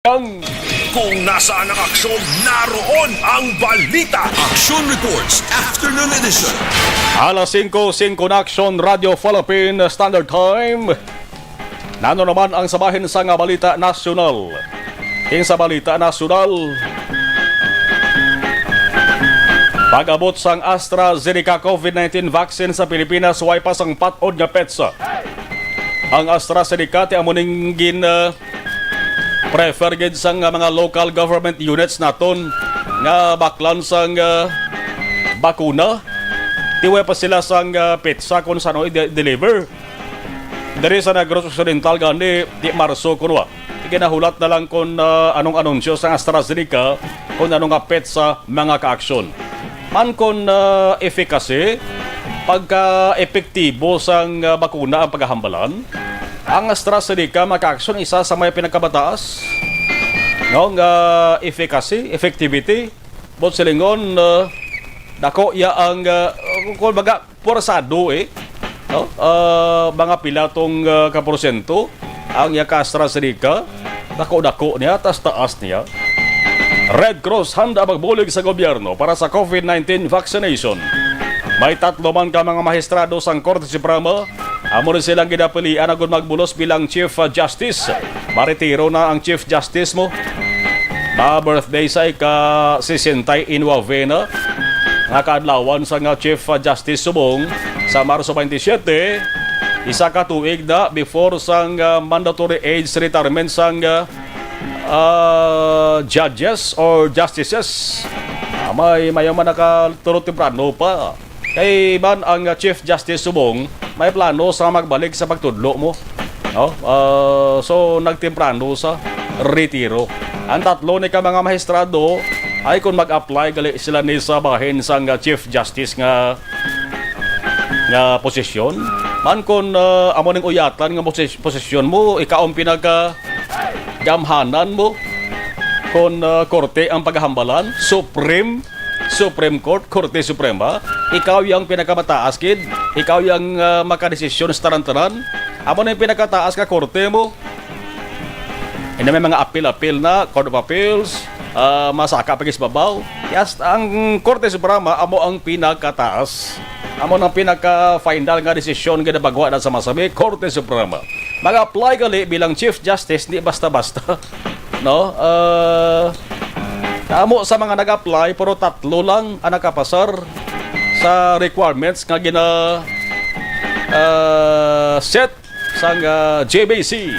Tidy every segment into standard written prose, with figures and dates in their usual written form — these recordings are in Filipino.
Kung nasaan ang aksyon, naroon ang balita. Aksyon Reports Afternoon Edition. Alas 5:05 na Aksyon Radio Philippine Standard Time. Nano naman ang sabahin sa nga balita nasyonal. King sa balita nasyonal, pag-abot sang AstraZeneca COVID-19 vaccine sa Pilipinas, way pa sang patod nga petsa. Ang AstraZeneca ti amuning prefer gid sang mga local government units naton nga baklan sang bakuna. Tiway pa sila sang petsa kung saan i-deliver. Dari sa Negros Occidental gani di Marso kunwa. Ginahulat na lang kung anong anunsyo sa AstraZeneca kung anong petsa mga kaaksyon. Man kung efficacy, pagka-epektibo sang bakuna ang paghahambalan, ang AstraZeneca maka-aksyon isa sa may pinagkabataas ng efficacy, effectivity, bot silingon, dako ya ang kung baga porsado no? Mga pilatong kaporsyento ang yaka AstraZeneca, dako-dako niya, taas niya. Red Cross handa magbulig sa gobyerno para sa COVID-19 vaccination. May 3 man ka mga maestrado sang Korte Suprema. Amo rin silang ginapilian agad magbulos bilang Chief Justice. Maritiro na ang Chief Justice mo. Na-birthday sa ika-69 na. Nakadlawan sa nga Chief Justice subong sa Marso 27. Isa ka tuig na before sang mandatory age retirement sang judges or justices. May mayaman nakatulog temprano pa. Kay man ang Chief Justice subong may plano sa magbalik sa pagtudlo mo. No? So nagtemprano sa retiro. Ang 3 ni ka mga maestrado ay kung mag-apply gali sila ni sa bahin sang Chief Justice nga posisyon. Man kung amo ning uyatan nga posisyon mo, ikaong pinaka gamhanan mo kung korte ang paghambalan, Supreme Court, Korte Suprema, ikaw yung pinakamataas kid, ikaw yung makadesisyon sa taran-taran, amo na yung pinakataas ka korte mo. Hindi may mga appeal na, Court of Appeals, masaka pagisbabaw. Yes, ang Korte Suprema, amo ang pinakataas. Amo ng pinaka-final nga desisyon nga nabagwa na sa masabi, Korte Suprema. Mag-apply gali bilang Chief Justice, di basta-basta. No? Amo sa mga nag-apply, pero 3 lang ang nakapasar sa requirements nga set sa JBC,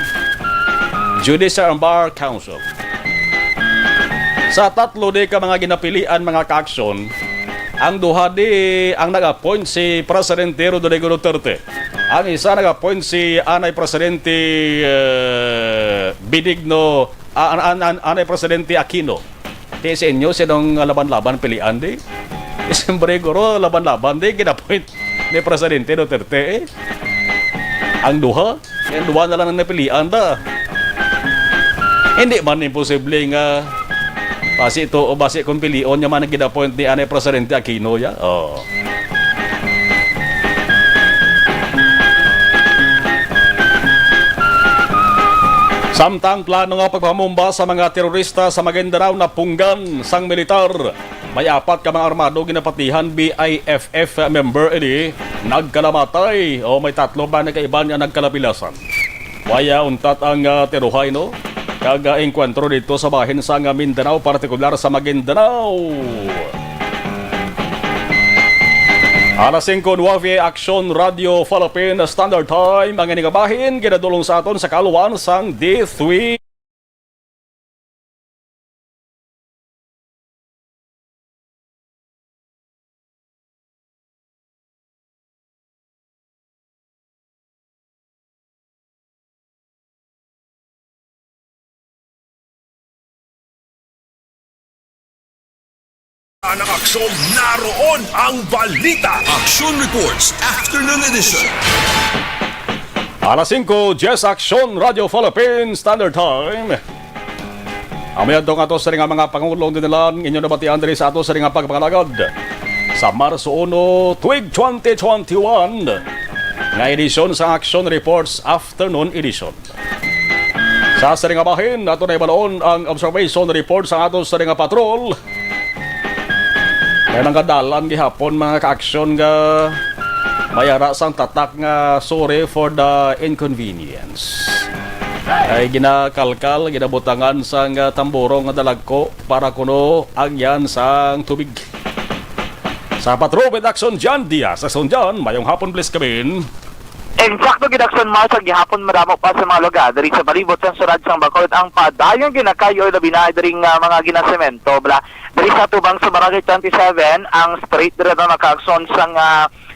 Judicial and Bar Council. Sa 3 di ka mga ginapilian mga kaaksyon, ang 2 di ang nag-appoint si Presidente Rodrigo Duterte. Ang isa nag-appoint si Anay Presidente Benigno, Anay Presidente Aquino. Di sa inyo, sinong laban-laban pilian di? Siyempre, guro, laban-laban di, gina-point ni Presidente Duterte Ang 2, yung 2 na lang ang napilian da. Hindi man imposible nga basi ito o basi kung pilion niya man ang gina-point ni Anay Presidente Aquino ya. Oh. Samtang plano nga pagpamumba sa mga terorista sa Maguindanao na punggan sang militar. May 4 ka mga armado ginapatihan BIFF member ini nagkalamatay o may 3 ba na kaiban nga nagkalapilasan. Waya untat ang teruhay no? Kaga-enkwentro dito sa bahin sa Mindanao, partikular sa Maguindanao. Alas 5:09 Aksyon Radio Philippine Standard Time. Ang inigabahin, ginadulong sa aton sa kaluan sang D3. Ang aksyon, naroon ang balita. Aksyon Reports Afternoon Edition. Alas 5:10 Aksyon Radio Philippine Standard Time. Amayad dong ato sa mga pangulong dinilan inyo nabatian diri sa ato sa ringa pagpangalagad sa Marso 1, tuig 2021 nga edisyon sa Aksyon Reports Afternoon Edition. Sa saring bahin, ato na ibaloon ang observation report sa ato saring patrol. Kaya nang kadalan gihapon mga kaaksyon nga mayara sang tatak nga sorry for the inconvenience. Ay ginakalkal, ginabutangan sang tamborong nga dalagko para kuno agyan sang tubig. Sa patrol with Aksyon Jan Diaz, Aksyon Jan, mayong hapon please kamin. Eksakto gidakson mo sa gihapon maramo pa sa mga lugar diri sa palibot sa surad sang Bacolod ang padayong ginakayo labi na diring mga ginasemento bla diri sa tubang sa Barangay 27 ang straight dire na makaakson sang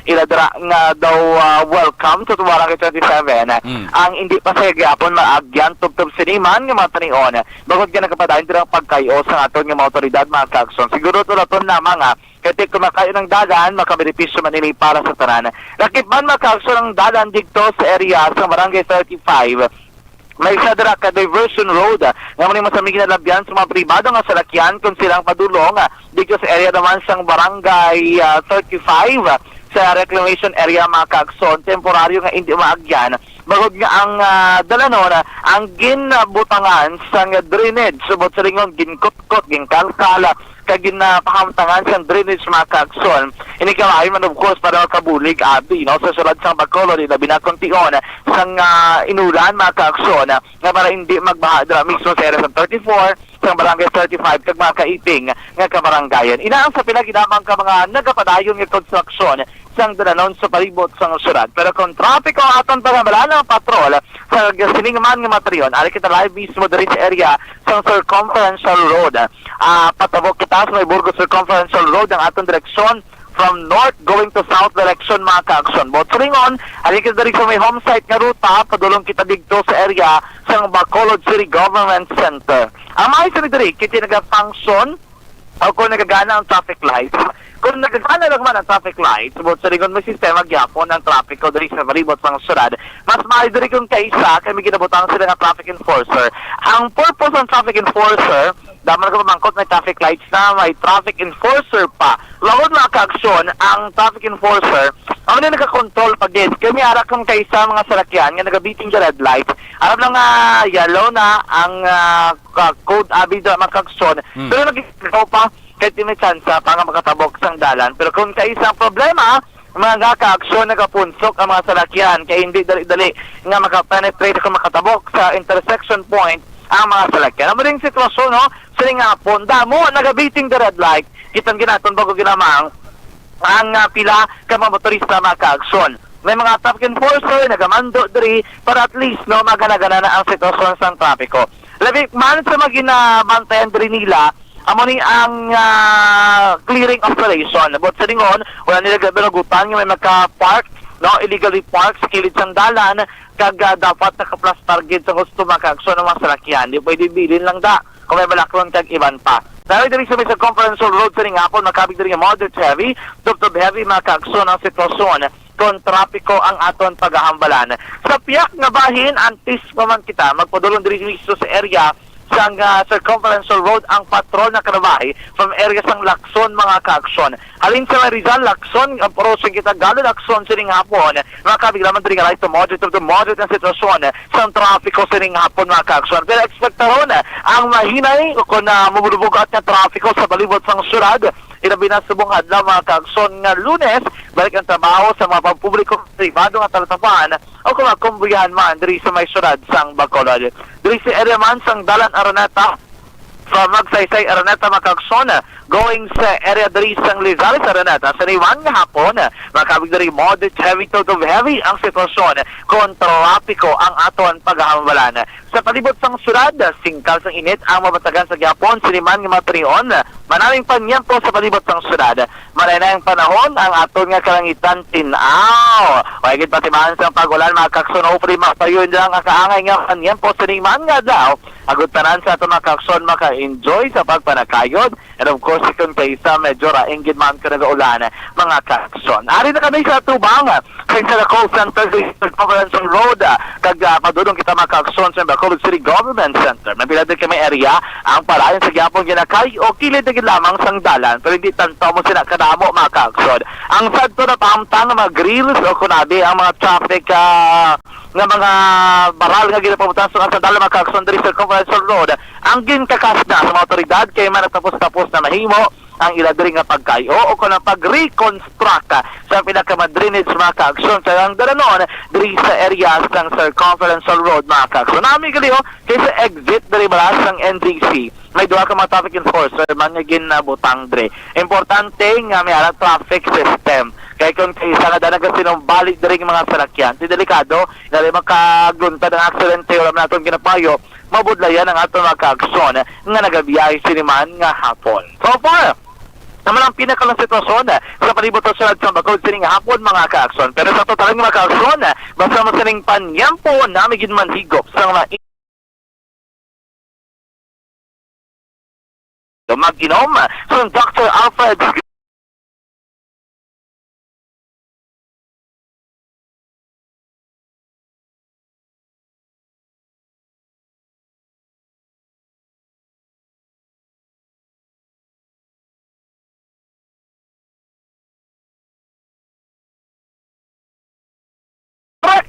iladra nga daw welcome to Barangay 27 ang hindi pa sa gihapon maagyan tubtob siniman nga matanion bagod nga nakapadayon dirang pagkayo sa aton nga mga otoridad mga kaakson siguro to raton na mga kaya kumakayo ng dalan, makabenepisyo man nila para sa tanan. Lakip man makaakso ng dalan dito sa area sa Barangay 35, may isa dira ka diversion road nga muna sa mga ginalabyan sa mga pribado nga salakyan kung silang padulong dito sa area naman sa Barangay 35 sa reclamation area mga kaakson, temporaryo nga hindi maagyan. Bagod nga ang dalanon, ang ginbutangan sa drainage, subot sa ringon, ginkot-kot, ginkalkala, kagin na pakamtangan sa drainage mga kaakson. Inikalayo man of course para makabulig abi no sa sulad sang Bacolod na binakontion sang inulan mga kaakson nga para hindi magbaha dra mismo sa area sa 34 sang Barangay 35 kag mga kaiping nga kabarangayan. Inaang sa pinaginamang ka mga nagapadayon nga construction sang dalanon sa palibot sang syudad. Pero kung trapiko aton pagamalaan ng patrol sa siningman nga matriyon, ari kita live mismo diri sa area sang Circumferential Road. Patabok kita sa may Burgos Circumferential Road ang aton direksyon from north going to south direction mga kaakson. Botringon, ari kita diri sa may home site nga ruta, padulong kita dito sa area sang Bacolod City Government Center. Ang mga isa diri, kita nag-function o kung nagagana ang traffic lights. Kung nagkakala lang man ang traffic lights, subot sa ringon may sistema gyapon ng traffic o diri sa palibot sang syudad, mas maaari diri kung kaisa kami ginabutang sila ng traffic enforcer. Ang purpose ng traffic enforcer, daman ko pamangkot may traffic lights na may traffic enforcer pa. Lawod mga kaaksyon, ang traffic enforcer, ang na nakakontrol pag din. Kami arak kung kaisa mga salakyan nga nagabiting sa red light. Alam lang yellow na ang code abid mga kaaksyon. Pero nagkikaw pa kahit may chance pa nga makatabok sang dalan. Pero kung kaisang problema, mga kaaksyon nagapunsok ang mga salakyan kaya hindi dali-dali nga makapenetrate kung makatabok sa intersection point ang mga salakyan. Ang maling sitwasyon, no? Siling nga po, damo, nagabiting the red light, kitang ginaton bago ginamang ang pila ka mga motorista mga kaaksyon. May mga traffic enforcer, nagamando diri para at least no maganagana na ang sitwasyon sa trapiko. Labi man sa maginabantayan diri nila, amo ni ang clearing operation. But sa lingon, wala nila gabinagutan nga may magka-park, no, illegally park sa kilid sang dalan, kag dapat naka-plus target sa gusto makaaksyon ng mga salakyan. Di pwede bilin lang da kung may balakron kag iban pa. Dahil diri sa may Circumferential Road sa ringapon, makabig diri nga moderate heavy, dubtob heavy makaaksyon ang sitwasyon kung trapiko ang aton paghahambalan. Sa piyak nga bahin, antis pa man kita, magpadulong diri mismo sa area sang Circumferential Road ang patrol na karabahi from area sang Lacson mga kaaksyon. Halin sa Rizal, Lacson, ang porosyon kita galo Lacson sining hapon, makabig naman diri nga right to moderate ang sitwasyon sa trapiko sining hapon mga kaaksyon. Pero ekspektaron ang mahinay kung mabulubugat nga trapiko sa balibot sang syudad. Ilabi na subong adlaw mga kaaksyon nga Lunes, balik ang trabaho sa mga pampubliko pribado nga talatapan o kung makumbuyan man diri sa may syudad sang Bacolod. Diri sa area man sang Dalan Araneta, from Magsaysay Araneta makaaksyon going sa area diri sang Lizales Araneta sa Riwan nga hapon, makabig diri moderate heavy to heavy ang sitwasyon kung trapiko ang aton paghahambalan. Sa palibot sang syudad, singkal sang init ang mabatagan sa gyapon siniman nga matriyon. Manaming panyempo sa palibot sang syudad. Malay na ang panahon ang aton nga kalangitan tinaw. Wagit patimaan sang pagulan mga kakson hopefully makapayon lang ang kaangay nga panyempo siniman nga daw. Agud tanan sa aton mga kakson maka-enjoy sa pagpanakayod. And of course, kung kaisa medyo rainggid man ka nag-ulan mga kakson. Ari na kami sa tubang sa call center sa Circumferential Road. Kag padulong kita mga kakson sa Bacolod City Government Center. Mapila din kami area ang parayan sa gyapon ginakay o kilid na lamang sang dalan pero hindi tantaw mo sila kadamo mga kaaksyon. Ang sadto na pahamtang mga grills o kunabi ang mga traffic nga mga baral nga ginapabutan sa dala mga kaaksyon diri sa Conference Road ang ginkakas na sa mga otoridad kay man tapos na mahimo ang iladiri nga pagkayo o kung ang pag-reconstruct sa pinakamadrinage mga kaaksyon sa ang dalanon diri sa areas ng Circumference Road mga kaaksyon. Nami gali kay sa exit diri balas ng NDC may duha ka mga traffic enforcer man nga ginabutang diri. Importante nga may ala traffic system kay kung isa nga dana kasi nung balik diri mga salakyan di delikado dali makaglunta ng aksidente wala man atong ginapayo mabudlayan ang atong mga kaaksyon nga nagabiyahe siniman nga hapon. So far naman ang pinakalang sitwasyon sa palibot sa Sulad Bakod sining hapon mga kaaksyon. Pero sa totalang mga kaaksyon, basta masaling panyampo na may ginmanhigop sa mga mag-inom sa Dr. Alfred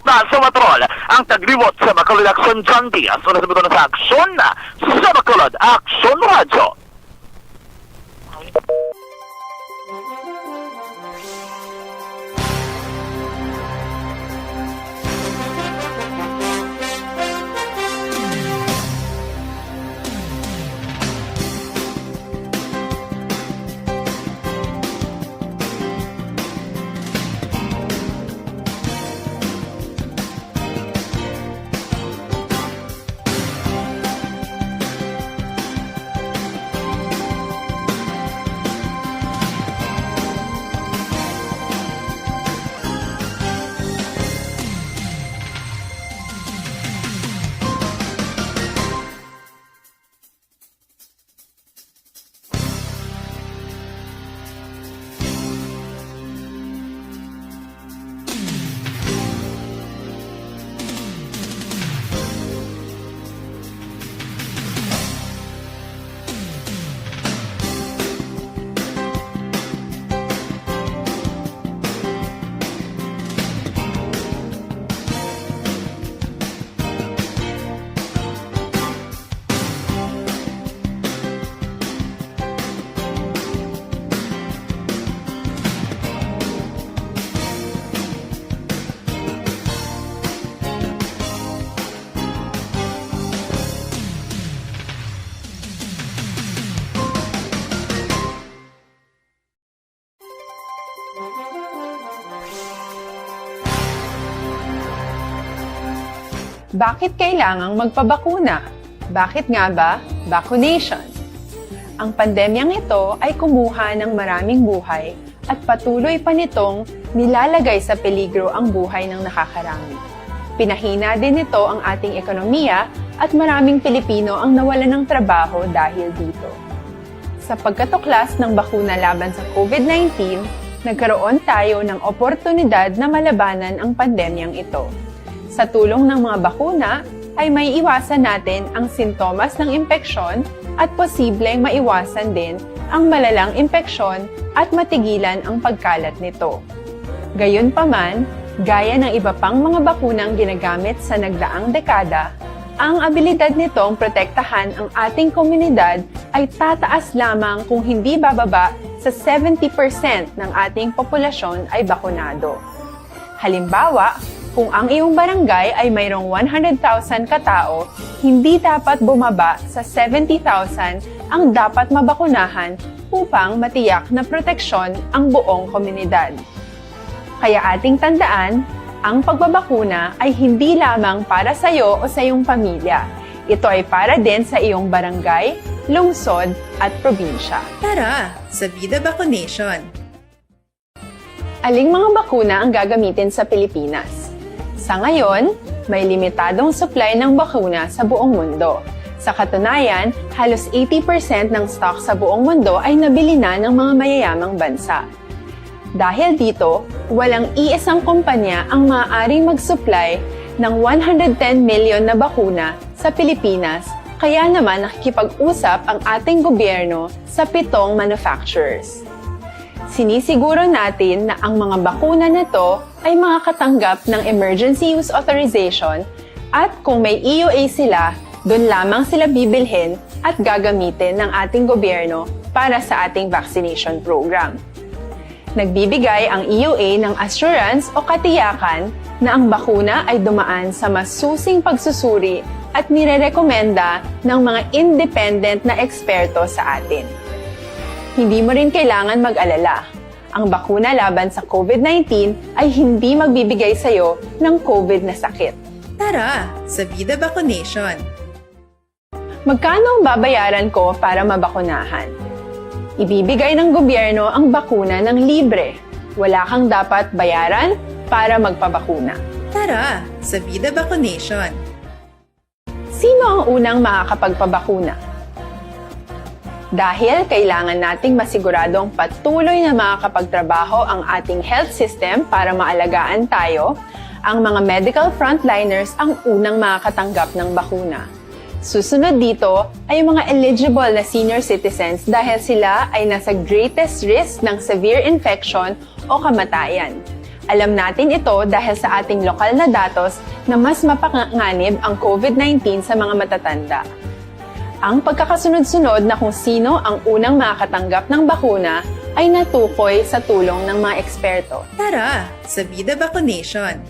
sa Matrol, ang tagliwot sa Bacolod Aksyon John Diaz. Una sa buto na sa Aksyon sa Bacolod Aksyon Radyo. Bakit kailangang magpabakuna? Bakit nga ba vaccination? Ang pandemyang ito ay kumuha ng maraming buhay at patuloy pa nitong nilalagay sa peligro ang buhay ng nakakarami. Pinahina din nito ang ating ekonomiya at maraming Pilipino ang nawalan ng trabaho dahil dito. Sa pagkatuklas ng bakuna laban sa COVID-19, nagkaroon tayo ng oportunidad na malabanan ang pandemyang ito. Sa tulong ng mga bakuna, ay may iwasan natin ang sintomas ng impeksyon at posibleng maiwasan din ang malalang impeksyon at matigilan ang pagkalat nito. Gayunpaman, gaya ng iba pang mga bakunang ginagamit sa nagdaang dekada, ang abilidad nitong protektahan ang ating komunidad ay tataas lamang kung hindi bababa sa 70% ng ating populasyon ay bakunado. Halimbawa, kung ang iyong barangay ay mayroong 100,000 katao, hindi dapat bumaba sa 70,000 ang dapat mabakunahan upang matiyak na proteksyon ang buong komunidad. Kaya ating tandaan, ang pagbabakuna ay hindi lamang para sa iyo o sa iyong pamilya. Ito ay para din sa iyong barangay, lungsod at probinsya. Tara, sa Vida Vaccination! Aling mga bakuna ang gagamitin sa Pilipinas? Sa ngayon, may limitadong supply ng bakuna sa buong mundo. Sa katunayan, halos 80% ng stock sa buong mundo ay nabili na ng mga mayayamang bansa. Dahil dito, walang iisang kumpanya ang maaaring mag-supply ng 110 million na bakuna sa Pilipinas, kaya naman nakikipag-usap ang ating gobyerno sa 7 manufacturers. Sinisiguro natin na ang mga bakuna na to ay makakatanggap ng Emergency Use Authorization at kung may EUA sila, doon lamang sila bibilhin at gagamitin ng ating gobyerno para sa ating vaccination program. Nagbibigay ang EUA ng assurance o katiyakan na ang bakuna ay dumaan sa masusing pagsusuri at nirerekomenda ng mga independent na eksperto sa atin. Hindi mo rin kailangan mag-alala. Ang bakuna laban sa COVID-19 ay hindi magbibigay sa'yo ng COVID na sakit. Tara, sa Vida Vaccination! Magkano ang babayaran ko para mabakunahan? Ibibigay ng gobyerno ang bakuna ng libre. Wala kang dapat bayaran para magpabakuna. Tara, sa Vida Vaccination! Sino ang unang makakapagpabakuna? Dahil kailangan nating masiguradong patuloy na makakapagtrabaho ang ating health system para maalagaan tayo, ang mga medical frontliners ang unang makakatanggap ng bakuna. Susunod dito ay yung mga eligible na senior citizens dahil sila ay nasa greatest risk ng severe infection o kamatayan. Alam natin ito dahil sa ating lokal na datos na mas mapanganib ang COVID-19 sa mga matatanda. Ang pagkakasunod-sunod na kung sino ang unang makakatanggap ng bakuna ay natukoy sa tulong ng mga eksperto. Tara, sa Vida Vaccination!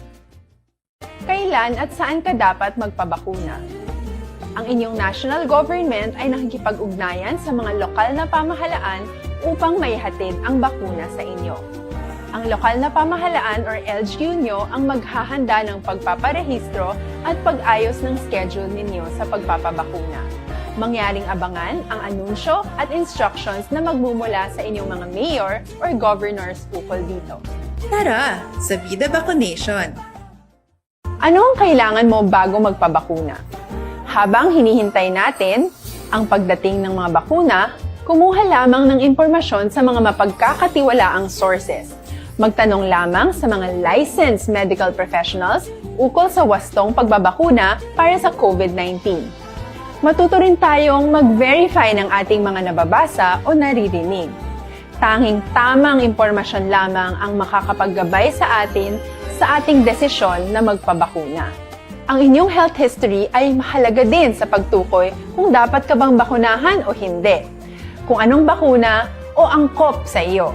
Kailan at saan ka dapat magpabakuna? Ang inyong national government ay nakikipag-ugnayan sa mga lokal na pamahalaan upang maihatid ang bakuna sa inyo. Ang lokal na pamahalaan or LGU nyo ang maghahanda ng pagpaparehistro at pag-ayos ng schedule ninyo sa pagpapabakuna. Mangyaring abangan ang anunsyo at instructions na magmumula sa inyong mga mayor or governors ukol dito. Tara, sa Vida Vaccination! Ano ang kailangan mo bago magpabakuna? Habang hinihintay natin ang pagdating ng mga bakuna, kumuha lamang ng impormasyon sa mga mapagkakatiwalaang sources. Magtanong lamang sa mga licensed medical professionals ukol sa wastong pagbabakuna para sa COVID-19. Matuto rin tayong mag-verify ng ating mga nababasa o naririnig. Tanging tamang impormasyon lamang ang makakapaggabay sa atin sa ating desisyon na magpabakuna. Ang inyong health history ay mahalaga din sa pagtukoy kung dapat ka bang bakunahan o hindi, kung anong bakuna o angkop sa iyo.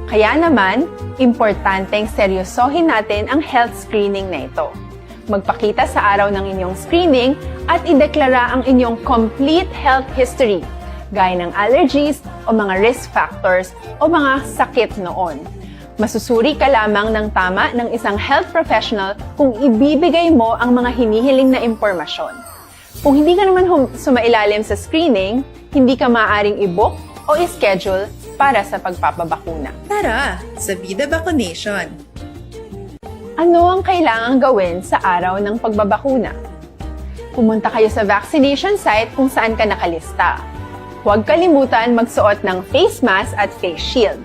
Kaya naman, importanteng seryosohin natin ang health screening na ito. Magpakita sa araw ng inyong screening at ideklara ang inyong complete health history, gaya ng allergies o mga risk factors o mga sakit noon. Masusuri ka lamang ng tama ng isang health professional kung ibibigay mo ang mga hinihiling na impormasyon. Kung hindi ka naman sumailalim sa screening, hindi ka maaaring i-book o i-schedule para sa pagpapabakuna. Tara, sa Vida Vaccination! Ano ang kailangang gawin sa araw ng pagbabakuna? Pumunta kayo sa vaccination site kung saan ka nakalista. Huwag kalimutan magsuot ng face mask at face shield.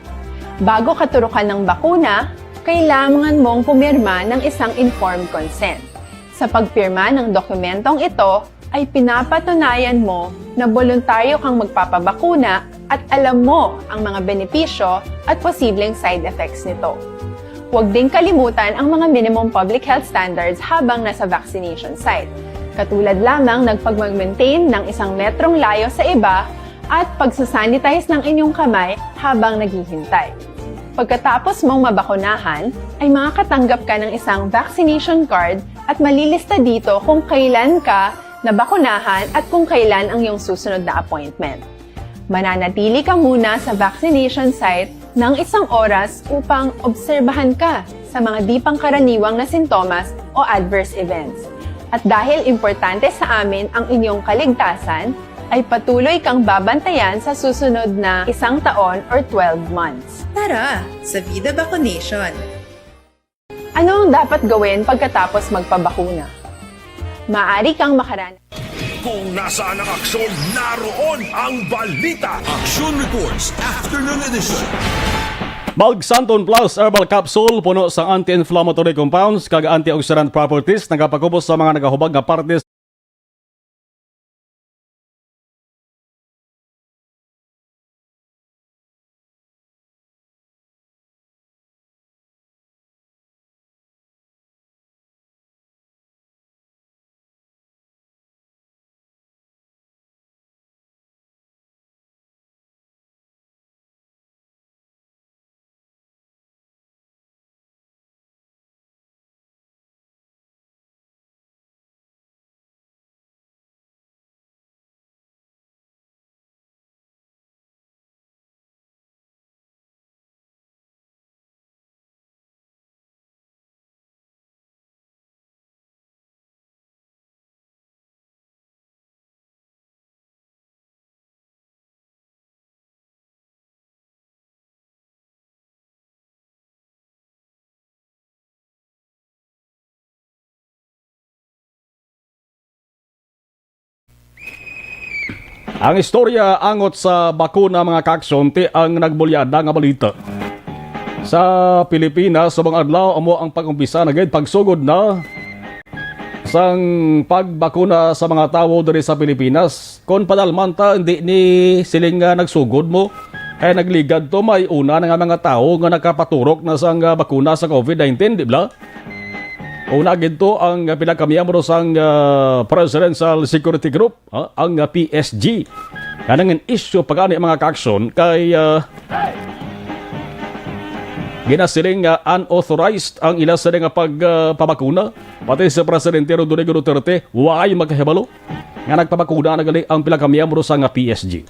Bago katurukan ng bakuna, kailangan mong pumirma ng isang informed consent. Sa pagpirma ng dokumentong ito, ay pinapatunayan mo na voluntaryo kang magpapabakuna at alam mo ang mga benepisyo at posibleng side effects nito. Huwag din kalimutan ang mga minimum public health standards habang nasa vaccination site. Katulad lamang nagpag-maintain ng 1 metrong layo sa iba at pagsasanitize ng inyong kamay habang naghihintay. Pagkatapos mong mabakunahan, ay makakatanggap ka ng isang vaccination card at malilista dito kung kailan ka nabakunahan at kung kailan ang iyong susunod na appointment. Mananatili ka muna sa vaccination site ng 1 oras upang obserbahan ka sa mga di pangkaraniwang na sintomas o adverse events. At dahil importante sa amin ang inyong kaligtasan, ay patuloy kang babantayan sa susunod na 1 taon or 12 months. Tara, sa Vida Vaccination! Ano ang dapat gawin pagkatapos magpabakuna? Maaari kang makaranas. Kung nasaan ang aksyon, naroon ang balita. Aksyon Reports Afternoon Edition. Magsanton Plus Herbal Capsule puno sa anti-inflammatory compounds kag antioxidant properties nagapakubos sa mga nagahubag nga partes Ang istorya angot sa bakuna mga kaaksyon ti ang nagbulyada nga balita. Sa Pilipinas, sa mga adlaw amo ang pag-umpisa na pagsugod na sang pagbakuna sa mga tao diri sa Pilipinas. Kung padalmanta hindi ni siling nga nagsugod mo, kaya nagligad to may una na nga mga tao nga nakapaturok na sang bakuna sa COVID-19, di ba? Una ginto ang pinagkamiyambro sang Presidential Security Group, ang PSG. Kanang issue pagani mga kaaksyon kay ginasiling unauthorized ang ila sa nga pagpabakuna. Pati sa Presidente Rodrigo Duterte, way magkahibalo nga nagpabakuna na gali ang pinagkamiyambro sang PSG.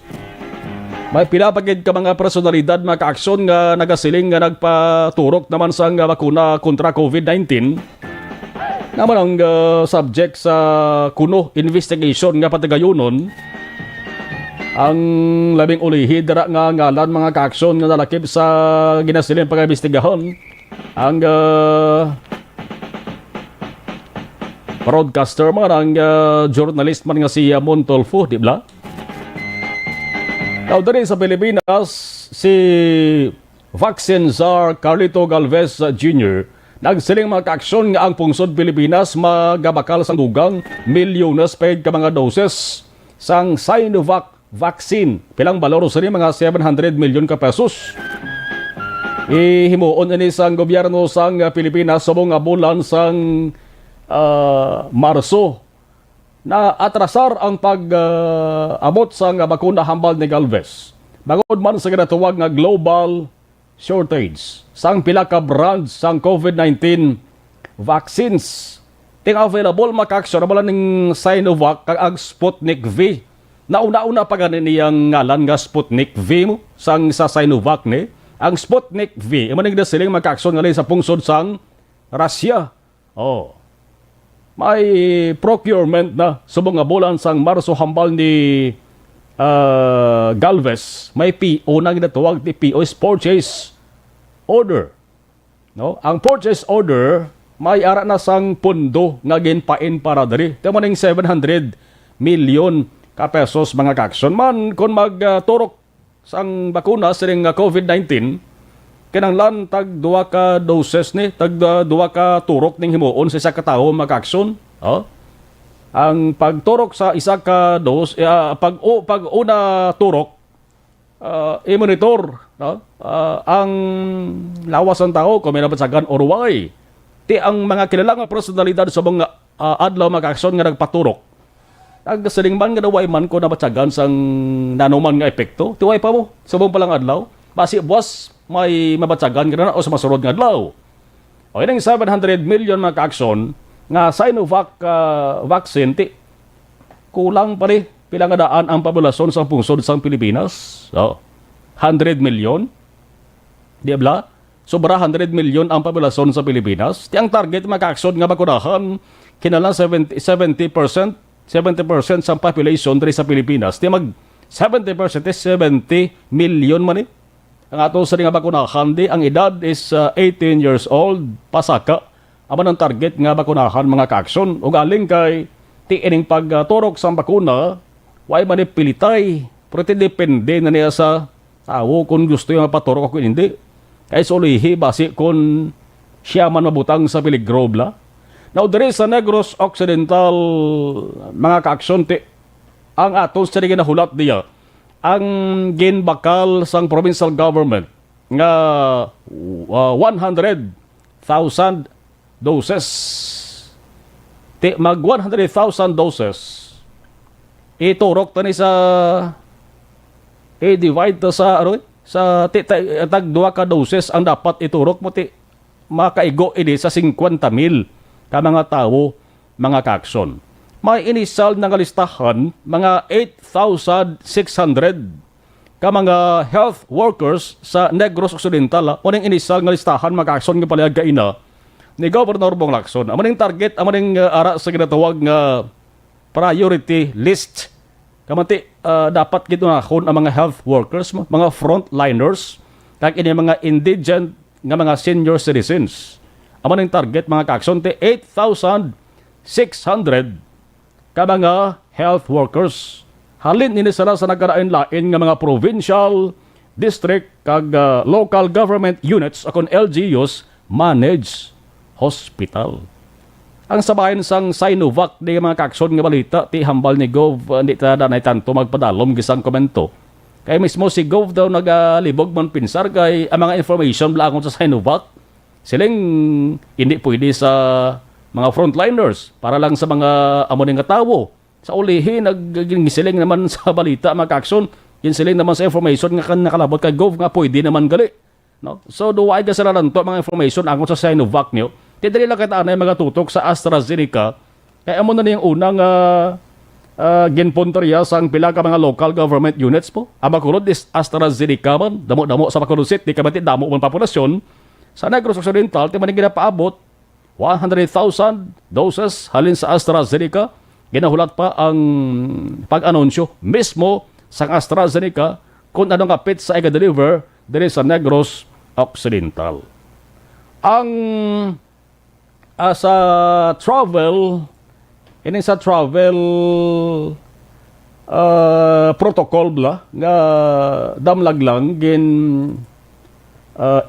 May pinapagid ka mga personalidad mga kaaksyon nga nagasiling nga nagpaturok naman sang bakuna kontra COVID-19 naman ang subject sa kuno investigation nga patagayonon ang labing ulihi dara nga ngalan mga kaaksyon nga nalakip sa ginasiling pag-imbestigahan ang broadcaster man ang journalist man nga si Montolfo, di ba? Now, dali sa Pilipinas, si Vaccine Czar Carlito Galvez Jr. nagsiling mga kaaksyon nga ang pungsod Pilipinas magabakal sa dugang milyones pahid ka mga doses sang Sinovac vaccine. Pilang balor sa mga 700 milyon ka pesos. Ihimuon ini sang gobyerno sang Pilipinas sa mga bulan sang Marso na atrasar ang pag-abot sang bakuna hambal ni Galvez. Bangod man sa ginatawag nga global shortage sang pila ka brands sang COVID-19 vaccines. Ting available makaaksyon wala ning Sinovac kag ang Sputnik V. Nauna-una pa ganin niyang ngalan nga Sputnik V mo sang sa Sinovac ni. Ang Sputnik V, imo ning siling makaaksyon ngalin sa pungsod sang Russia. Oh. May procurement na sa mga bulan sang Marso hambal ni Galvez. May PO na ginatawag ni PO is purchase order. No? Ang purchase order may ara na sang pundo nga ginpain para diri. Tama ning 700 million ka pesos mga kaaksyon man kung magturok sang bakuna sa COVID-19 kinanglan tag duwa ka doses ni tag duwa ka turok ning himuon sa isa ka tawo mga kaaksyon. Ang pagturok sa isa ka dose pag una turok i-monitor ang lawas ng tao kung may nabatsagan or why. Ti ang mga kilalang personalidad sa mga adlaw mga kaaksyon nga nagpaturok nagsaling man nga naway man ko nabatsagan sang nanuman nga epekto tiway pa mo subong palang adlaw basi boss may mabatsagan ka na o sa masurod nga adlaw. O yun 700 million mga kaaksyon nga Sinovac vaccine ti kulang pa rin pila nga daan ang populasyon sa pungsod sa Pilipinas. So, 100 million. Di ba? Sobra 100 million ang populasyon sa Pilipinas. Ti ang target mga kaaksyon nga bakunahan kinalang 70% sa population diri sa Pilipinas. Ti mag 70% is 70 million man eh. Ang ato sa nga bakunahan di ang edad is 18 years old pasaka. Aman ang target nga bakunahan mga kaaksyon. O galing kay ti ining pagturok sa bakuna way man pilitay. Pero depende na niya sa tao kung gusto yung paturok ako hindi. Kaya solihi basi kung siya man mabutang sa peligro bla. Now there is sa Negros Occidental mga kaaksyon ti ang aton sa ginahulat niya ang ginbakal sang provincial government nga 100,000 doses. Ti mag 100,000 doses iturok tani sa i-divide to sa sa tag duwa ka doses ang dapat iturok mo ti makaigo ini sa 50,000 ka mga tao mga kaaksyon. May initial na listahan mga 8,600 ka mga health workers sa Negros Occidental. Uning initial nga listahan mga kaaksyon nga palayag kaina ni Governor Bong Lacson. Amaning target, amaning ara sa ginatawag nga priority list. Kamanti dapat gitunahon ang mga health workers, mga frontliners, kag ini mga indigent nga mga senior citizens. Amaning target mga kaaksyon ti 8,600 ka mga health workers halin ini sila sa nagkarain-lain nga mga provincial, district, kag local government units akon LGUs managed hospital. Ang sabayan sang Sinovac di mga kaksyon nga balita ti hambal ni Gov hindi ta na tanto magpadalom gisang komento. Kay mismo si Gov daw nagalibog man pinsar kay ang mga information blangon sa Sinovac siling hindi pwede sa mga frontliners para lang sa mga amo nga tawo. Sa ulihin nagsiling naman sa balita mga kaksyon ginsiling naman sa information nga nakalabot kay Gov nga pwede naman gali. No? So duway ka sila lang to mga information angon sa Sinovac niyo. Tidali lang kita na yung mga tutok sa AstraZeneca. Kaya mo na niyang unang ginpunteriya sa pila ka mga local government units po. Ang makulod is AstraZeneca man. Damo-damo sa Makurusit. Di ka ba damo man populasyon. Sa Negros Occidental, di man ginapaabot 100,000 doses halin sa AstraZeneca. Ginahulat pa ang pag-anunsyo mismo sa AstraZeneca kung anong kapit sa i-deliver diri sa Negros Occidental. Ang sa travel protocol bla nga damlag lang gin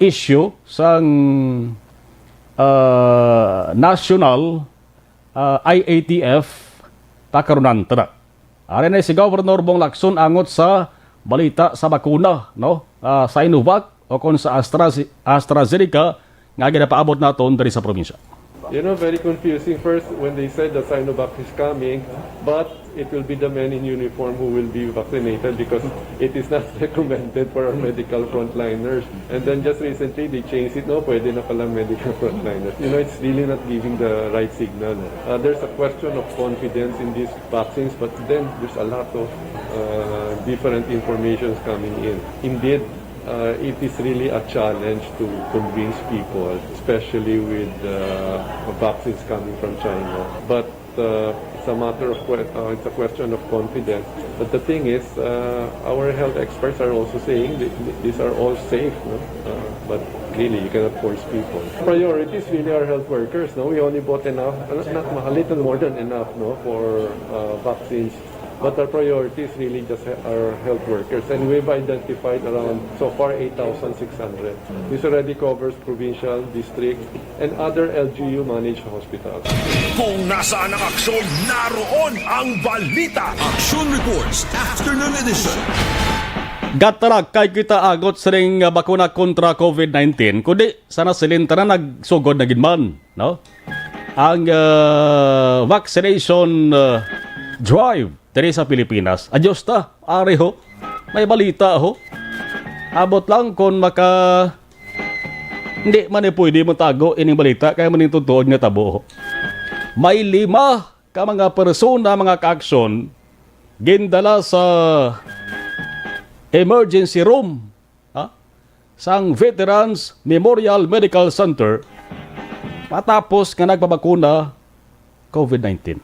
issue sang national IATF pakarunan tada. Ari na si Governor Bong Lacson angot sa balita sa bakuna no Sinovac o kon sa AstraZeneca nga ginapaabot naton diri sa probinsya. Very confusing first when they said that Sinovac is coming, but it will be the men in uniform who will be vaccinated because it is not recommended for our medical frontliners. And then just recently they changed it, no, pwede na pala medical frontliners. It's really not giving the right signal. There's a question of confidence in these vaccines, but then there's a lot of different information coming in. Indeed, it is really a challenge to convince people, especially with vaccines coming from China. But it's a matter of it's a question of confidence. But the thing is, our health experts are also saying that these are all safe. No? But really, you cannot force people. Priorities really are health workers. No, we only bought enough, not a little more than enough, no, for vaccines. But our priorities really just are health workers. And we've identified around, so far, 8,600. This already covers provincial, district, and other LGU-managed hospitals. Kung nasaan ang aksyon, naroon ang balita. Aksyon Reports Afternoon Edition. Gatalag kay kita agot sa ring bakuna kontra COVID-19 kundi sana silinta na nagsugod na ginman no ang vaccination drive diri sa Pilipinas. Adios ta, ari ho. May balita ho. Abot lang kung hindi man pwede mo tago ining balita kaya man tutuod nga tabo ho. May 5 ka mga persona, mga kaaksyon gindala sa emergency room sang Veterans Memorial Medical Center matapos nga nagpabakuna COVID-19.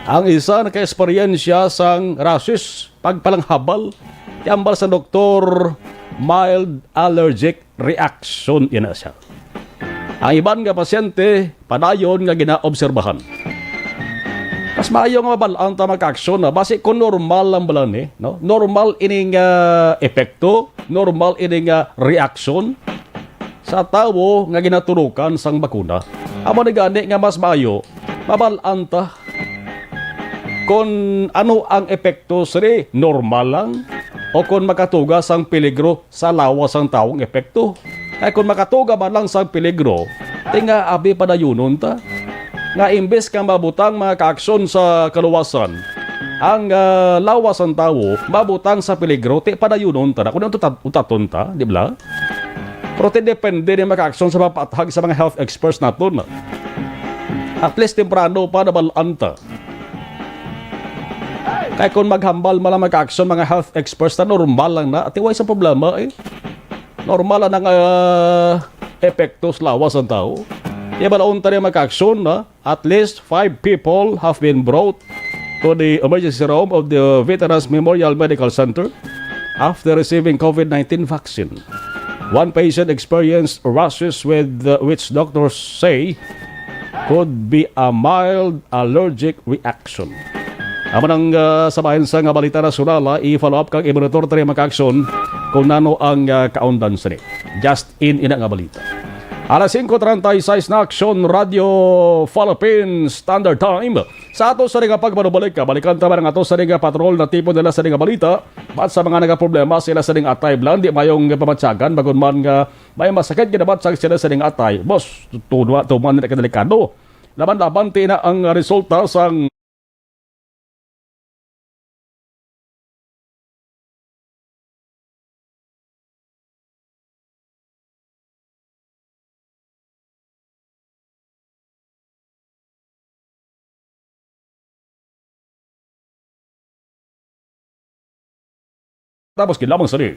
Ang isa naka-eksperyensya sang rashes pagpalanghabal tiambal sa doktor mild allergic reaction yan siya. Ang iban nga pasyente padayon nga ginaobserbahan. Mas maayo nga mabalaan ta mag-aksyon na base kung normal lang balan no? Normal ining epekto, normal ining reaction sa tawo nga ginaturukan sang bakuna. Amo ni gani nga mas maayo mabalaan ta kung ano ang epekto siri, normal lang o kung makatuga sang peligro sa lawas ang taong epekto. Ay kung makatuga man lang sang peligro, tinga abi padayunon ta. Nga imbes kang mabutang mga kaaksyon sa kaluwasan, ang lawas ang tao mabutang sa peligro, ti padayunon ta na. Kung utaton ta, di ba? Pero depende din mga kaaksyon sa mapatahag sa mga health experts natin. At least temprano pa nabalaan ta. Kaya kung maghambal malang mag-aksyon mga health experts na normal lang na, at iway sa problema normal lang ang epekto sa lawas ng tao. Iya ba naunta rin mag-aksyon na at least 5 people have been brought to the emergency room of the Veterans Memorial Medical Center after receiving COVID-19 vaccine. One patient experienced rashes with which doctors say could be a mild allergic reaction. Amo nang sabahin sa nga balita nasyonal, i-follow up kang i-monitor tayo mag-aksyon kung nano ang kaundan sa ni. Just in ina nga balita. Alas 5:36 na Aksyon Radio Philippines Standard Time. Sa ato sa nga pagpanubalik, balikan tama ng ato sa nga patrol na tipo nila sa nga balita. At sa mga nagaproblema sila sa nga atay blan, di mayong pamatsagan, bagon man nga may masakit ginabatsag sila sa nga atay. Boss, tuman na kadelikado. Laban-laban tina ang resulta sa tapos kinlamang sari.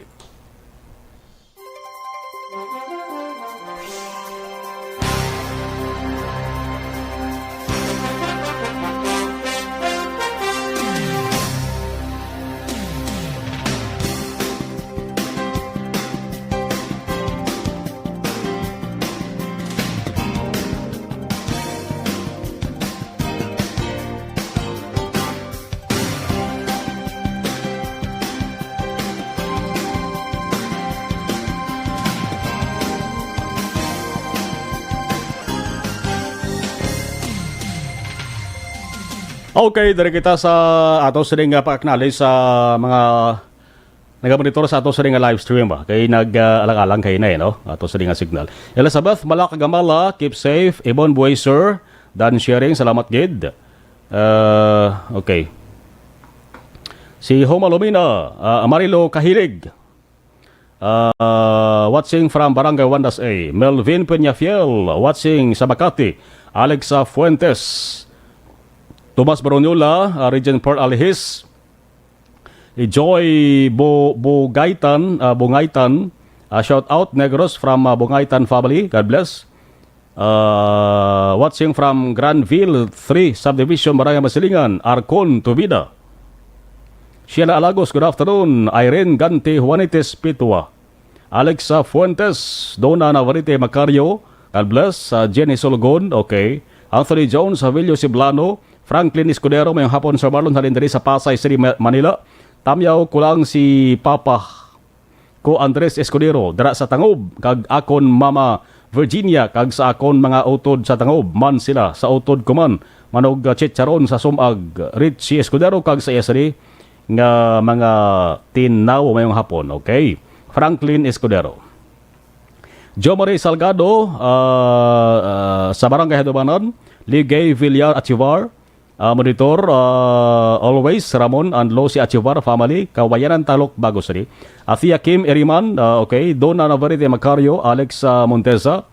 Okay, dari kita sa ato sa nga pa-acknowledge sa mga nagamonitor sa ato sa nga live stream ba. Kay nag-alang-alang kay na no? Ato sa nga signal. Elizabeth Malakagamala, keep safe. Ibon Bueser, done sharing. Salamat gid. Okay. Si Homa Lumina, Amarilo Kahilig. Watching from Barangay Wandas A. Melvin Peñafiel, watching sa Makati. Alexa Fuentes. Tomas Baronyola, Regent Pearl Alihis, Joy Bungaitan, shout out Negros from Bungaitan family, God bless. Watching from Granville 3 Subdivision, Barangay Masilingan, Arcon Tubida. Sheila Alagos, good afternoon. Irene Gante Juanites Pitua. Alexa Fuentes, Dona Navarite Macario, God bless. Jenny Solgon, okay. Anthony Jones, Avilio Siblano, Franklin Escudero, mayong hapon sa Marlon, halindari sa Pasay City, Manila. Tamyaw kulang si Papa ko Andres Escudero, dara sa Tangob, kag akon Mama Virginia, kag sa akon mga utod sa Tangob, man sila, sa utod ko man, manog chicharon sa Sumag, Richie Escudero, kag sa Yasari, nga mga tinaw mayong hapon, okay? Franklin Escudero. Jo Marie Salgado, sa Barangay Hadubanan, Ligay Villar Achivar, monitor always Ramon and Losi Achivar family, Kawayanan Talok Bagosri. Athia Kim Eriman, okay, Dona Navarrete Macario, Alex Montesa,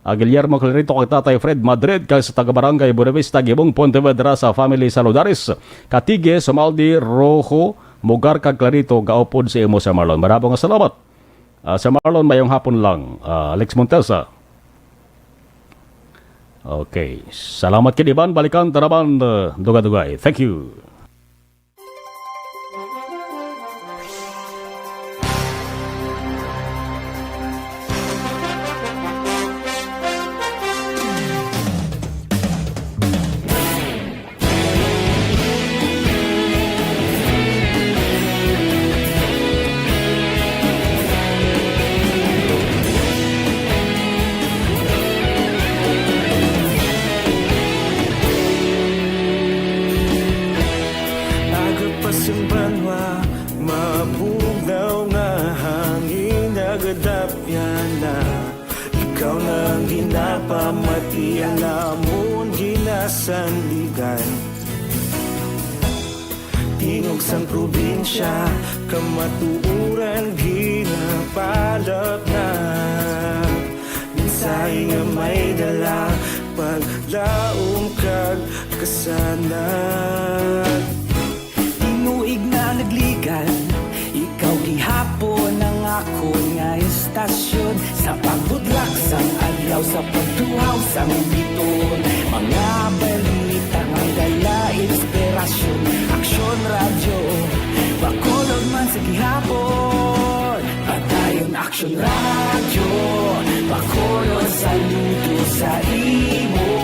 Guillermo Clarito kay Tatay Fred Madrid, kay sa taga-barangay Buenavista Gibong Pontevedra sa family Saludaris, Katige Somaldi Rojo, Mugar kag Clarito gaupod si imo sa Marlon. Maraming salamat. Sa Marlon mayong hapon lang, Alex Montesa. Okay. Salamat kiniban. Balikan taraban duga-dugay. Thank you. Tingog sang probinsya, kamatuuran ginapalap na. Minsay nga may dala, paglaom kag kasanat. Tinuig na nagligan, ikaw gihapon ang ako nga estasyon. Sa pagbudlak sang adlaw, sa pagtuhaw sang biton. Mga balita nga dala inspirasyon. Aksyon radyo, bakulog man sa gihapon. Patayon Aksyon radyo, bakulog sa luto sa imo.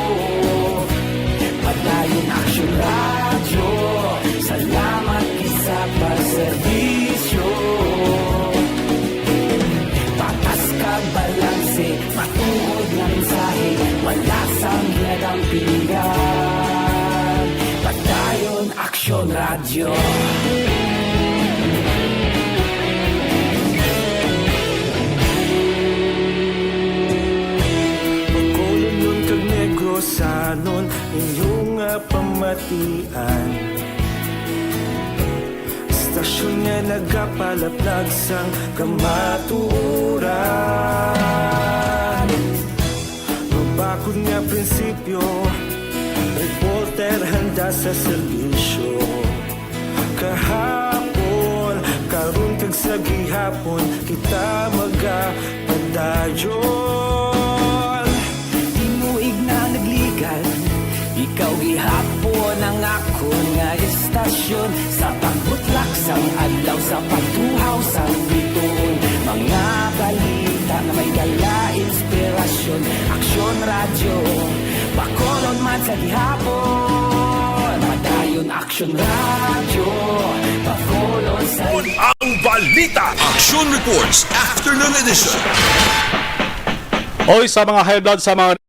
Patayon Aksyon radyo, radyo. Pagkulon nun kag negosanon inyong pamatian. Stasyon nga nagapalaplag sang kamaturan. Mabakod nga prinsipyo, reporter handa sa serbisyo. Kahapon, karon kag sa gihapon, kita magapadayon. Tinuig na nagligan, ikaw gihapon ang ako nga istasyon. Sa pagbutlak sang adlaw, sa pagtuhaw sang bituon, mga balita na may dala inspirasyon. Aksyon radyo, Bacolod man sa gihapon, madayon Aksyon radyo, Bacolod sa Ang balita. Aksyon Reports Afternoon Edition. Oy, sa mga high blood, sa mga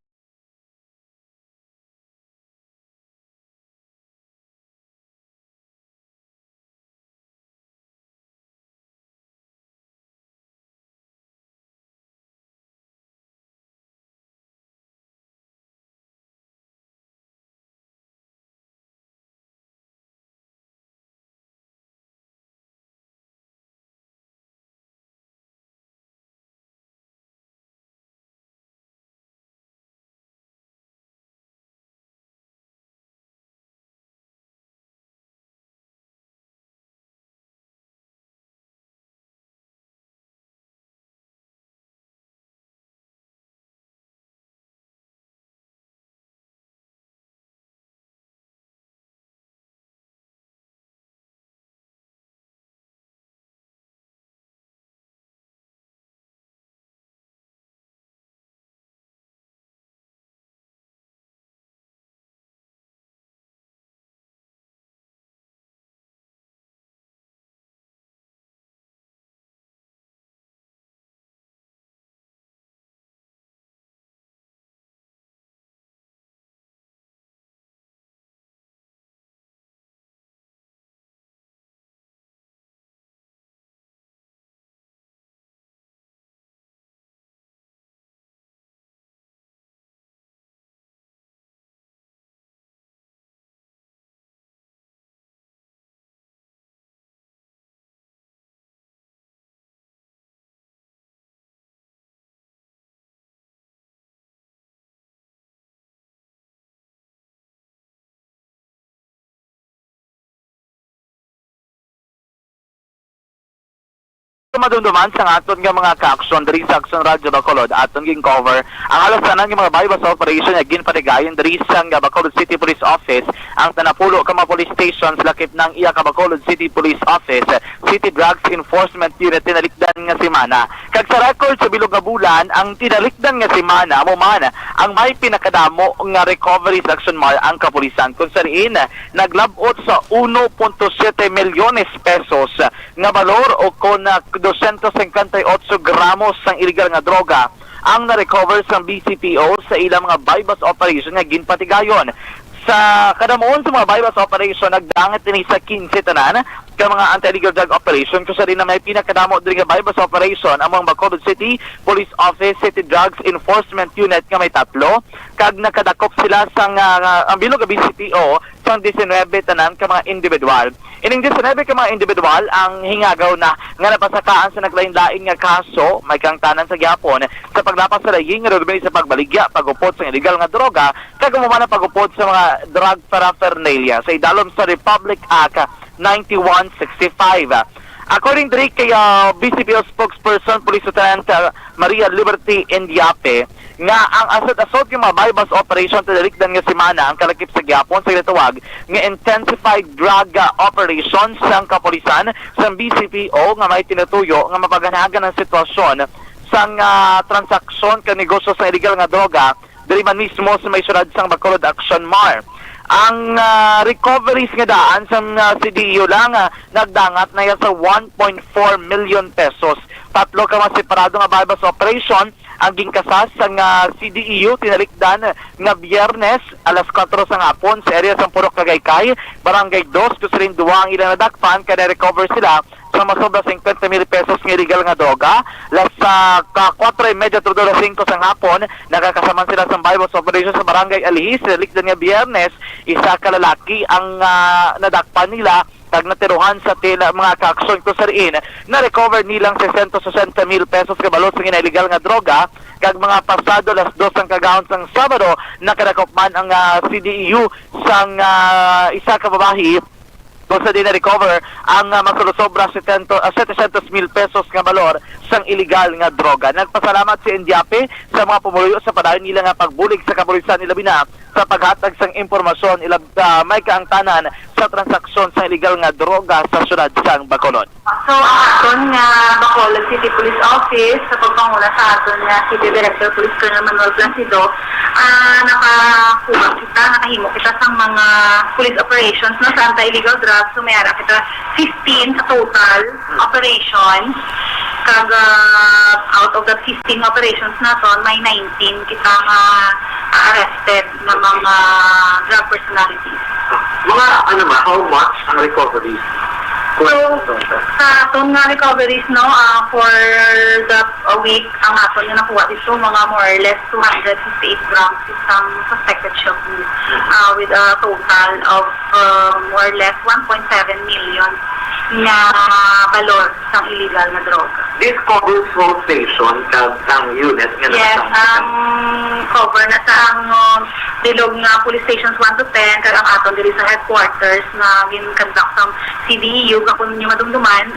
madumduman sa aton nga mga ka-aksyon diri sa Aksyon Radyo Bacolod aton ging cover ang halasanan nga mga bypass operation nga ginpatigayon diri sa Bacolod City Police Office ang tanapulo ka mga police stations lakip ng iya ka Bacolod City Police Office City Drugs Enforcement Unit tinalikdan nga semana kag sa record sa bilog nga bulan ang tinalikdan nga semana mo man ang may pinakadamo nga recovery sa Action Mar ang kapulisan kung saan naglabot sa 1.7 milyones pesos nga balor o kon 258 gramos ng illegal nga droga ang na-recover sa BCPO sa ilang mga bypass operation nga ginpatigayon. Sa kadamuon sa mga bypass operation, nagdangat din sa 15 tanan ka mga anti-illegal drug operation kung sa rin na may pinakadamo din nga bypass operation among Bacolod City Police Office City Drugs Enforcement Unit nga may 3 kag nakadakop sila sa ang bilog nga BCPO sa 19 tanan ka mga individual. Ining 19 ka mga individual ang hingagaw na nga napasakaan sa naglain-lain nga kaso may kang tanan sa gyapon sa paglapas sa laying nga sa pagbaligya, pagupod sa illegal nga droga kag umumana pagupod sa mga drug paraphernalia sa idalom sa Republic Act 9165. According to kay BCPO spokesperson Police Lieutenant Maria Liberty Indiape nga ang asot-asot yung mga bypass operation tinalikdan nga semana ang kalakip sa gyapon sa gitawag nga intensified drug operations sang kapulisan sa BCPO nga may tinutuyo nga mapaganahagan ng sitwasyon sang transaksyon ka negosyo sa illegal nga droga diri man mismo sa may syudad sang Bacolod Action Mar. ang recoveries nga daan sa CDU lang nagdangat na yan sa 1.4 million pesos. Tatlo ka mga separado nga bypass operation ang gingkasas sa CDEU tinalikdan nga Biyernes alas 4 sa hapon sa area sa Purok Tagaytay, Barangay 2, kusirin duwa ang ilang nadakpan kada recover sila sa masobra 50,000 pesos ng illegal nga droga. Las 4:30 to 5 sa hapon nakakasaman sila sa bypass operation sa Barangay Alihis. Tinalikdan nga Biyernes isa ka lalaki ang nadakpan nila tag natiruhan sa tila mga kaaksyon ko sa riin na recover nilang 660,000 pesos kabalot sa illegal nga droga kag mga pasado las 2 ang kagahon sang Sabado nakadakop ang CDEU sang isa ka babahi kung sa din na-recover ang masulusobra 700,000 pesos nga balor sang illegal nga droga. Nagpasalamat si Indiape sa mga pumuluyo sa padayon nila nga pagbulig sa kapulisan nila bina sa paghatag sang impormasyon ilag may kaangtanan sa transaksyon sa illegal nga droga sa syudad sang Bacolod. So, ang aton nga Bacolod City Police Office sa pagpanguna sa aton nga City Director Police Colonel Manuel Placido, nakahimo kita sa mga police operations no, sa anti-illegal drugs. So, mayara kita 15 sa total operations. Kag out of the 15 operations naton, may 19 kita arrested na mga drug personalities. Mga how much ang recoveries? So, sa atong nga recoveries, no, for the week, ang aton nga nakuha dito, mga more or less 258 grams isang suspected shoplifting with a total of more or less 1.7 million na balor ng illegal na droga. This covers whole station ang unit nga yes, ang cover na sa ang dilog nga police stations 1 to 10 kag ang aton diri sa headquarters na gin-conduct sa CDEU kung ninyo madumduman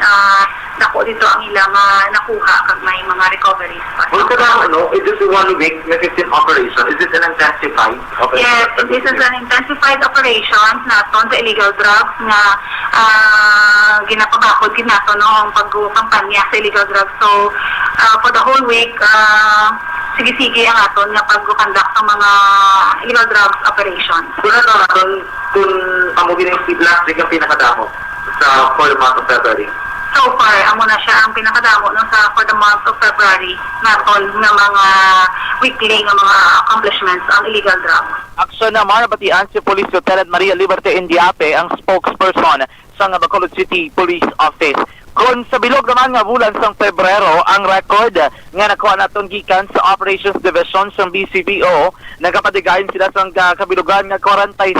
dako dito ang ila nakuha kag may mga recoveries pa. Well, is this 1 week na 15 operation? Is this an intensified operation? Yes, this is an intensified operation naton sa illegal drugs na ginapabakod ginato no ang pagkampanya sa illegal drugs. So for the whole week sige-sige ang aton nga pag-conduct ng mga illegal drugs operations. Kuna na natin kung amo ginang last week ang pinakadamo sa for the month of February. So far, amo na siya ang pinakadamo no, for the month of February naton nga mga weekly nga mga accomplishments ang illegal drugs. Aksyon na marabatian si Police Lieutenant Maria Liberte Indiape ang spokesperson sa Bacolod City Police Office. Kung sa bilog naman nga bulan sang Pebrero, ang record nga nakuha naton gikan sa Operations Division sa BCBO, nagapadigayon sila sa kabilugan nga 46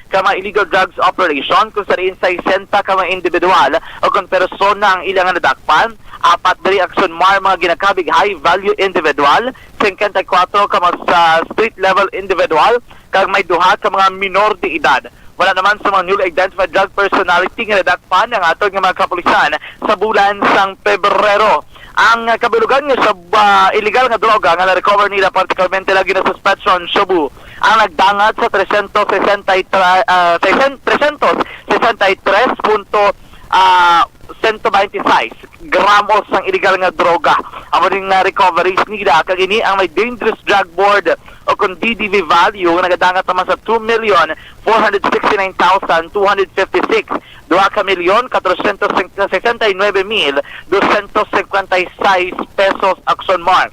ka mga illegal drugs operation, kung sa rin sa 60 ka mga individual o kung persona ang ilang nadakpan, 4 dari aksyon mga ginakabig high value individual, 54 ka mga sa street level individual, kag may 2 ka mga minor de edad. Wala naman sa mga newly identified drug personality nga nadakpan ng aton nga mga kapulisan sa bulan sang Pebrero. Ang kabilugan nga sa illegal nga droga nga na-recover nila particularmente lagi na suspicion Shabu ang nagdangat sa 363.126 gramos ng illegal nga droga. Ang ring recoveries nila kagini ang may dangerous drug board o kung DDV value nagadangat naman sa 2,469,256 2,469,256 pesos action mark.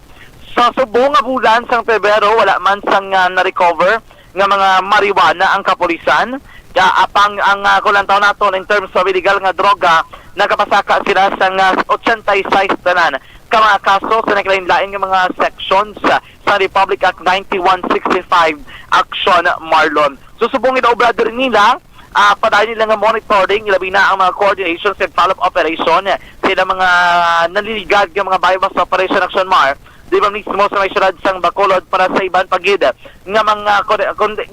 Sa subong nga bulan sang Pebrero wala man sang na-recover nga mga marijuana ang kapulisan. Apang ang kulang taon nato in terms of illegal nga droga nakapasaka sila sa 86 tanan ka mga kaso sa naglain-lain nga mga sections sa Republic Act 9165 Aksyon Marlon. Susubong ina-obra rin nila padayon nila nga monitoring ilabi na ang mga coordinations and follow-up operation sila mga naliligad nga mga bypass operation Action Mar di ba mismo sa may syudad sang Bacolod para sa iban pagid nga mga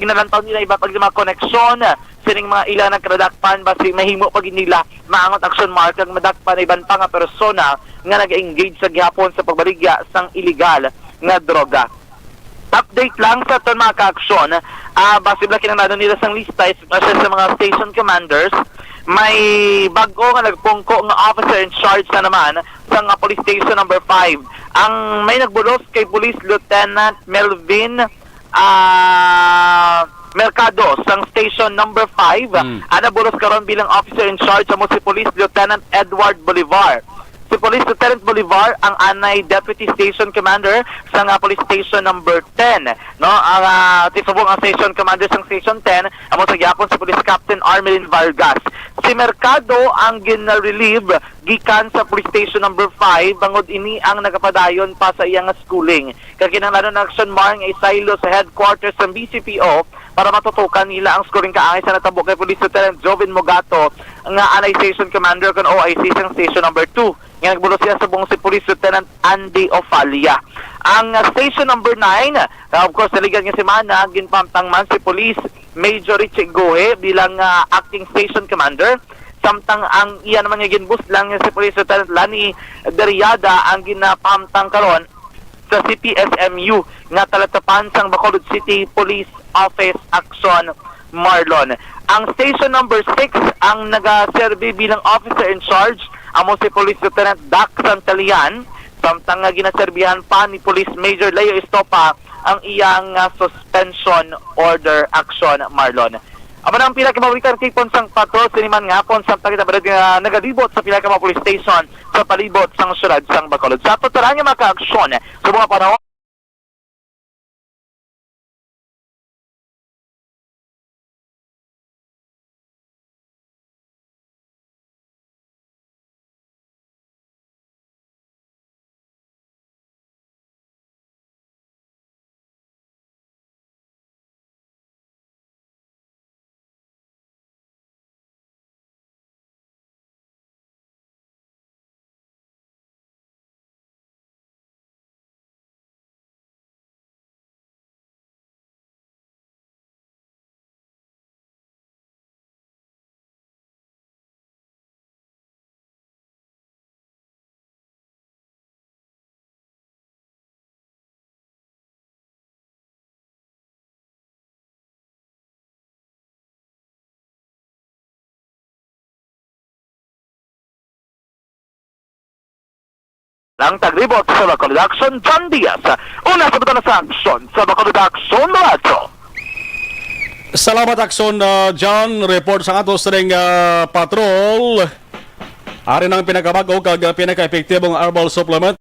ginalantaw nila iba pag mga koneksyon sining mga ilan nagkadakpan basi mahimo pag nila maangot action mark ang madakpan iban pa nga persona nga nag-engage sa gihapon sa pagbaligya sang illegal nga droga. Update lang sa ton mga ka-aksyon, basi bla kinanglan nila sang lista especially sa mga station commanders. May bago nga nagpungko nga officer in charge na naman sa nga police station number 5. Ang may nagbulos kay Police Lieutenant Melvin Mercado sang station number 5. Anabulos karon bilang officer in charge mo si Police Lieutenant Edward Bolivar. Si Police Lieutenant Bolivar ang anay Deputy Station Commander sa Police Station number 10. No, ang tisubong ang Station Commander sa Station 10 amo sa gyapon si Police Captain Armelin Vargas. Si Mercado ang gina-relieve gikan sa Police Station number 5 bangod ini ang nagapadayon pa sa iyang schooling. Kakinahanglan ng action marang isaylo sa headquarters ng BCPO para matutukan nila ang scoring kaangay sa natabo kay Police Lieutenant Jovin Mogato nga anay Station Commander kon OIC sa Station number 2. Nga nagbulo siya sa buong si Police Lieutenant Andy Ofalia. Ang Station number 9, of course, naligan nga si Mana, ginpamtang man si Police Major Richie Gohe bilang acting Station Commander. Samtang ang iya naman nga ginbus lang nga si Police Lieutenant Lani Deriada ang ginapamtang karon sa CPSMU nga talatapan sang Bacolod City Police Office Aksyon Marlon. Ang Station number 6 ang nagaserbi bilang officer in charge amo si Police Lieutenant Dax Santalian, samtang ginaserbihan pa ni Police Major Leo Estopa ang iyang suspension order action Marlon. Amo na ang pinakamawikan kay Ponsang Patrol siniman nga Ponsang Tagitabad nga nagalibot sa pinaka police station sa palibot sang syudad sang Bacolod. Sa totalan nga maka-aksyon sa mga panahon lang tagribot sa Bacolod Action, John Diaz. Una sa buta na sa aksyon sa Bacolod Action, Radyo. Salamat Aksyon, John. Report sa atos ring patrol. Ari nang pinakabago kag pinaka-epektibong herbal supplement.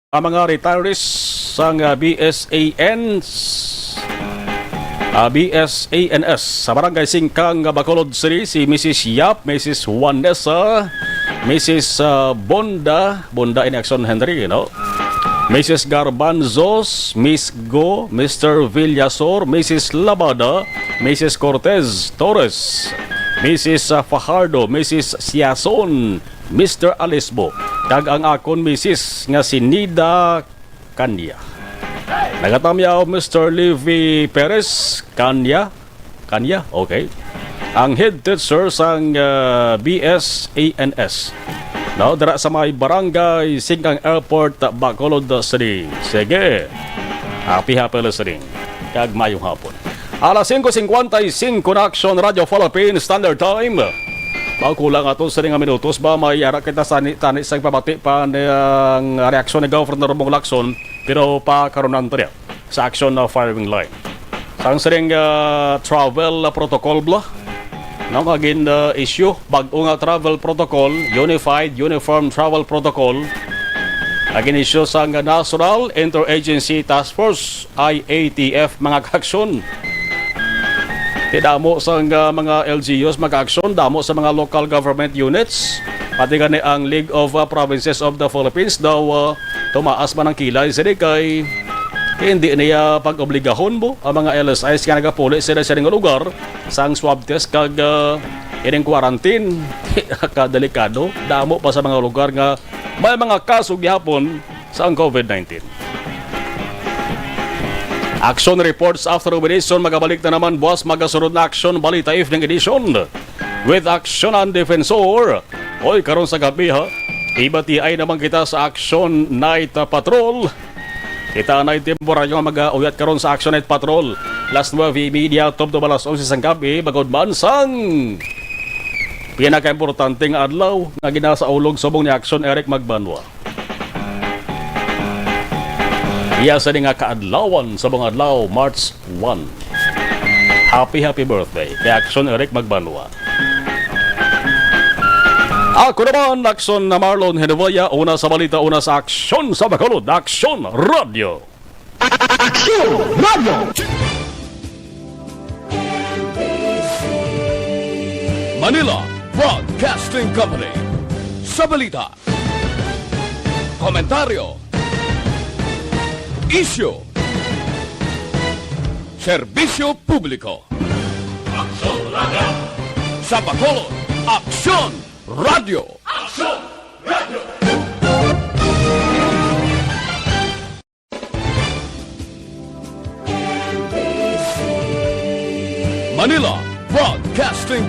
Ang mga retirees sang BSANS sa Barangay Singkang, Bacolod City, si Mrs. Yap, Mrs. Wanessa, Mrs. Bonda in Action Henry, Mrs. Garbanzos, Miss Go, Mr. Villasor, Mrs. Labada, Mrs. Cortez Torres, Mrs. Fajardo, Mrs. Siason, Mr. Alisbo, kag ang akon Mrs. nga si Nida Kanya. Nagatamyaw Mr. Levi Perez Kanya, okay. Ang head teacher sang BSANS. Dara sa may barangay Singkang Airport, Bacolod City. Sige. Happy listening. Kag mayong hapon. Alas 5:55 na Aksyon Radio Philippines Standard Time. Kulang ato sa nga minutos ba may ara kita tani sa pabati pa ang reaksyon ni Governor Romong Lacson pero pa karunan to sa action na firing line. Sang sering travel protocol bla no agin issue bag-o nga travel protocol, Unified Uniform Travel Protocol agin issue sang National Interagency Task Force IATF mga kaksyon. Damo sa mga LGUs mag-aksyon, damo sa mga local government units, Pati gani ang League of Provinces of the Philippines daw tumaas man ang kilay sila kay hindi niya pag-obligahon mo ang mga LSIs nga nagapuli sila sa nga lugar sang swab test kag ining quarantine. Kadelikado, damo pa sa mga lugar nga may mga kaso gihapon sa ang COVID-19. Action reports after operation. Magabalik na naman buwas magasunod na action balita evening edition with Aksyon and Defensor. Oy, karon sa gabi ha, ibati-ay naman kita sa Action Night Patrol. Kita na temporaryo nga mag-uyat karon sa Action Night Patrol. Last 9:30 top to balas 11 sang gabi bagod man sang pinaka-importanteng adlaw nga ginasa ulog subong ni Action Eric Magbanwa. Iya sa nga kaadlawan sa mga adlaw March 1. Happy birthday kay Action Eric Magbanwa. Ako naman, Aksyon na Marlon Genovea, una sa balita, una sa Aksyon sa Bacolod, Aksyon Radio. Aksyon Radio! Manila Broadcasting Company. Sa balita, komentaryo, isyu, serbisyo publiko. Aksyon Radio. Sa Bacolod, Aksyon Radio. Aksyon Radio. Manila Broadcasting Company.